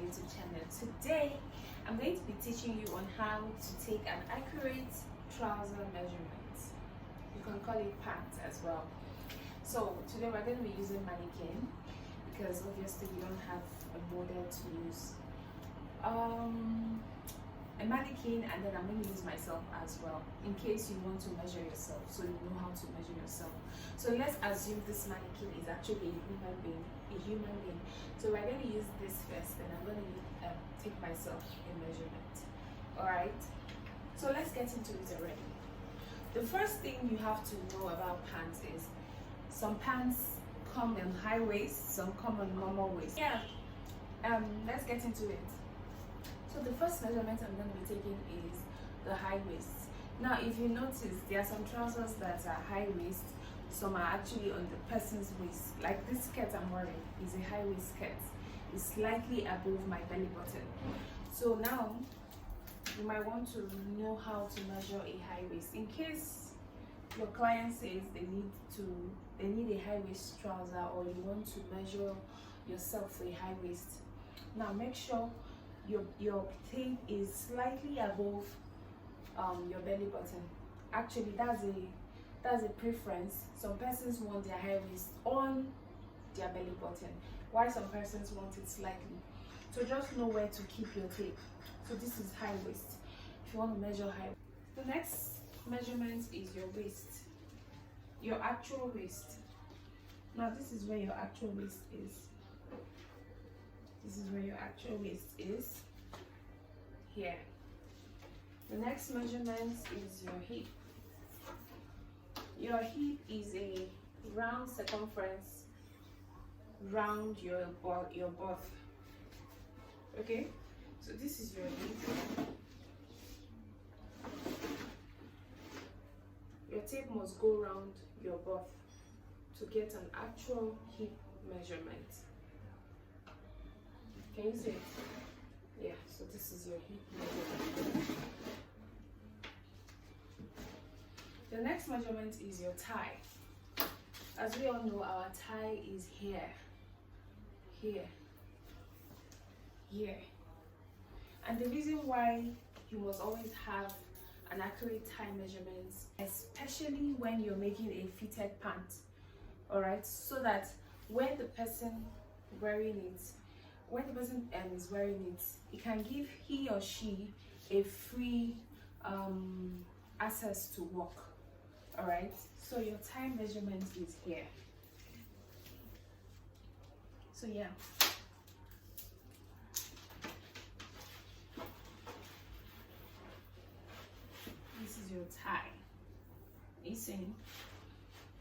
YouTube channel. Today I'm going to be teaching you on how to take an accurate trouser measurement. You can call it pants as well. So today we're going to be using mannequin because obviously we don't have a model to use. A mannequin, and then I'm going to use myself as well in case you want to measure yourself, so you know how to measure yourself. So let's assume this mannequin is actually a human being. So we're going to use this first, and I'm going to take myself a measurement. All right, so let's get into it already. The first thing you have to know about pants is some pants come in high waist, some come on normal waist. Yeah, let's get into it. So the first measurement I'm going to be taking is the high waist. Now if you notice, there are some trousers that are high waist, some are actually on the person's waist. Like this skirt I'm wearing is a high waist skirt. It's slightly above my belly button. So now you might want to know how to measure a high waist in case your client says they need a high waist trouser, or you want to measure yourself for a high waist. Now make sure your tape is slightly above your belly button. Actually, that's a preference. Some persons want their high waist on their belly button, while some persons want it slightly. So just know where to keep your tape. So this is high waist. If you want to measure high, the next measurement is your waist, your actual waist. Now this is where your actual waist is. This is where your actual waist is, here. The next measurement is your hip. Your hip is a round circumference round your butt. Okay, so this is your hip. Your tape must go round your butt to get an actual hip measurement. Can you see it? Yeah, so this is your hip measurement. The next measurement is your thigh. As we all know, our thigh is here, here. And the reason why you must always have an accurate thigh measurement, especially when you're making a fitted pant, all right, so that when the person is wearing it, it can give he or she a free access to walk. All right, so your thigh measurement is here. So yeah, this is your thigh. Listen,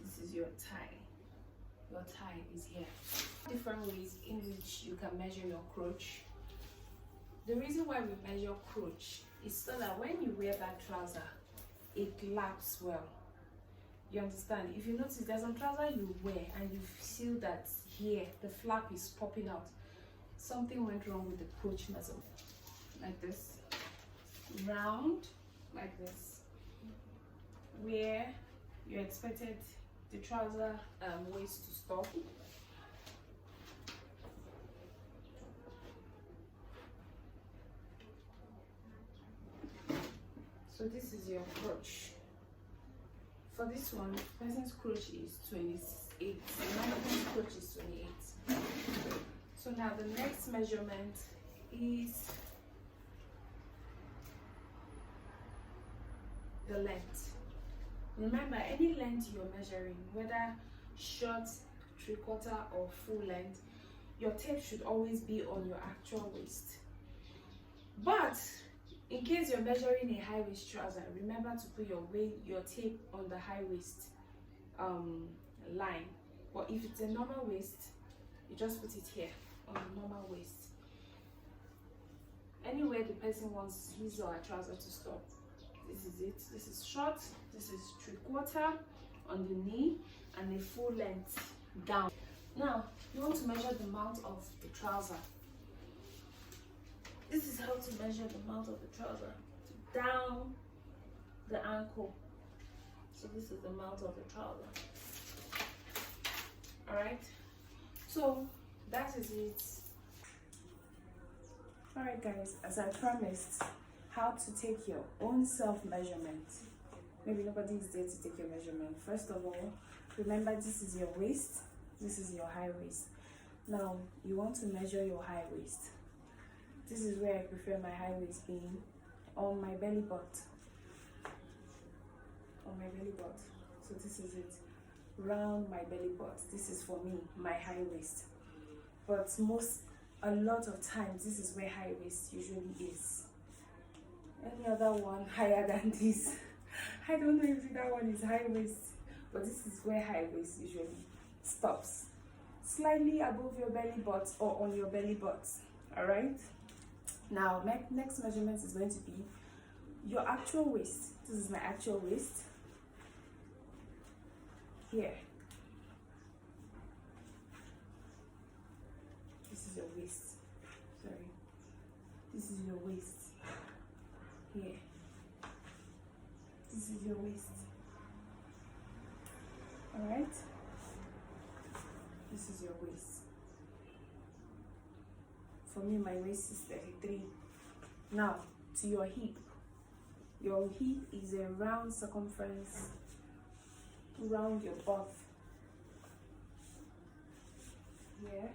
this is your thigh. Your thigh is here. Different ways in which you can measure your crotch. The reason why we measure crotch is so that when you wear that trouser, it laps well. You understand? If you notice, there's some trouser you wear and you feel that here the flap is popping out. Something went wrong with the crotch muscle. Like this, round, like this, where you expected the trouser waist to stop. So this is your crotch. For this one, person's crotch is 28. Another person's crotch is 28. So now the next measurement is the length. Remember, any length you're measuring, whether short, 3/4 or full length, your tape should always be on your actual waist. But in case you're measuring a high waist trouser, remember to put your tape on the high waist line. But if it's a normal waist, you just put it here on the normal waist. Anywhere the person wants his or her trouser to stop. This is it. This is short, this is 3/4 on the knee, and a full length down. Now you want to measure the mount of the trouser. This is how to measure the mount of the trouser, down the ankle. So this is the mount of the trouser. All right, so that is it. Alright guys, as I promised, how to take your own self measurement. Maybe nobody is there to take your measurement. First of all, remember this is your waist, this is your high waist. Now you want to measure your high waist. This is where I prefer my high waist being on my belly button. On my belly button. So this is it. Round my belly button. This is for me, my high waist. But a lot of times this is where high waist usually is. Any other one higher than this? I don't know if that one is high waist, but this is where high waist usually stops. Slightly above your belly button or on your belly button. Alright? Now next measurement is going to be your actual waist. This is my actual waist. Here. This is your waist. Sorry. This is your waist. Here. This is your waist. Alright? This is your waist. For me, my waist is 33. Now, to your hip. Your hip is a round circumference around your butt. Here.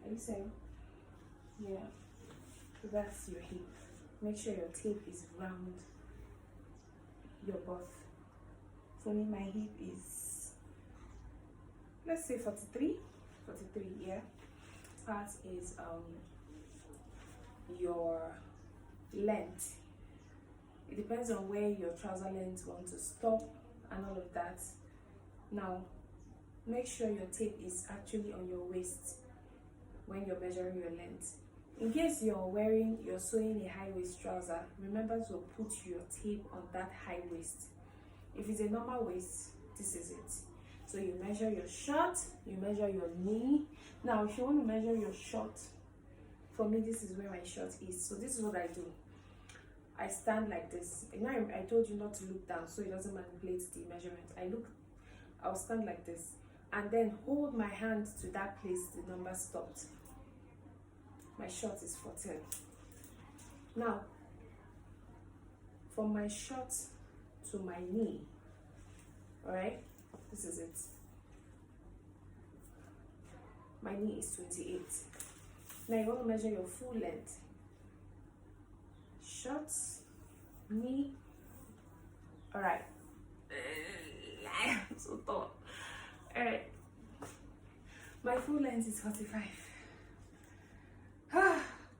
Are you saying? Yeah. So that's your hip. Make sure your tape is round your butt. For me, my hip is, let's say 43. 43, yeah. That is your length. It depends on where your trouser length want to stop and all of that. Now, make sure your tape is actually on your waist when you're measuring your length. In case you're sewing a high waist trouser, remember to put your tape on that high waist. If it's a normal waist, this is it. So you measure your short, you measure your knee. Now, if you want to measure your short, for me, this is where my short is. So this is what I do. I stand like this. You know, I told you not to look down so it doesn't manipulate the measurement. I'll stand like this and then hold my hand to that place the number stopped. My short is 14. Now, from my short to my knee, alright, this is it. My knee is 28. Now you want to measure your full length. Short, knee, alright. I'm so tall. Alright. My full length is 45.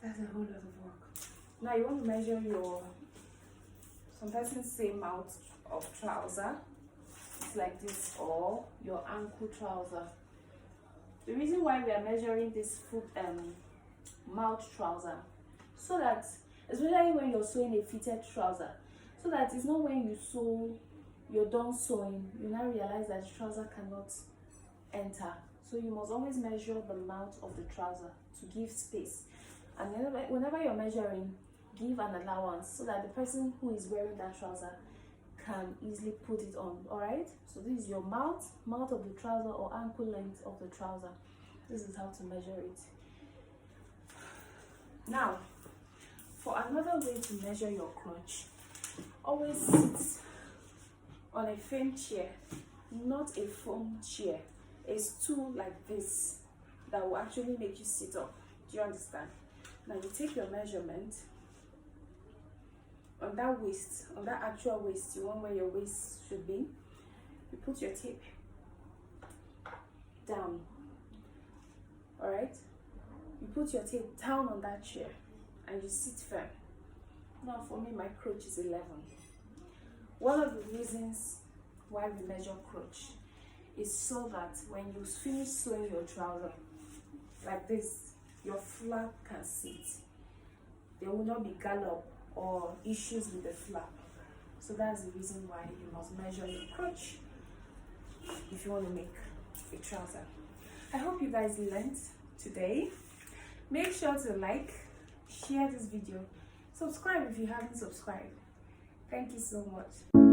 That's a whole lot of work. Now you want to measure some persons say mouth of trouser. It's like this, or your ankle trouser. The reason why we are measuring this mouth trouser, so that, especially when you're sewing a fitted trouser, so that it's not when you sew, you're done sewing, you now realize that the trouser cannot enter. So you must always measure the mouth of the trouser to give space. And whenever you're measuring, give an allowance so that the person who is wearing that trouser can easily put it on. Alright? So this is your mouth of the trouser, or ankle length of the trouser. This is how to measure it. Now, for another way to measure your crotch, always sit on a firm chair, not a foam chair, a stool like this that will actually make you sit up. Do you understand? Now you take your measurement on that waist, on that actual waist, you want where your waist should be. You put your tape down. Alright? You put your tape down on that chair and you sit firm. Now for me, my crotch is 11. One of the reasons why we measure crotch is so that when you finish sewing your trouser like this, your flap can sit. There will not be gallop or issues with the flap. So that's the reason why you must measure your crotch if you want to make a trouser. I hope you guys learned today. Make sure to like, share this video, subscribe if you haven't subscribed. Thank you so much.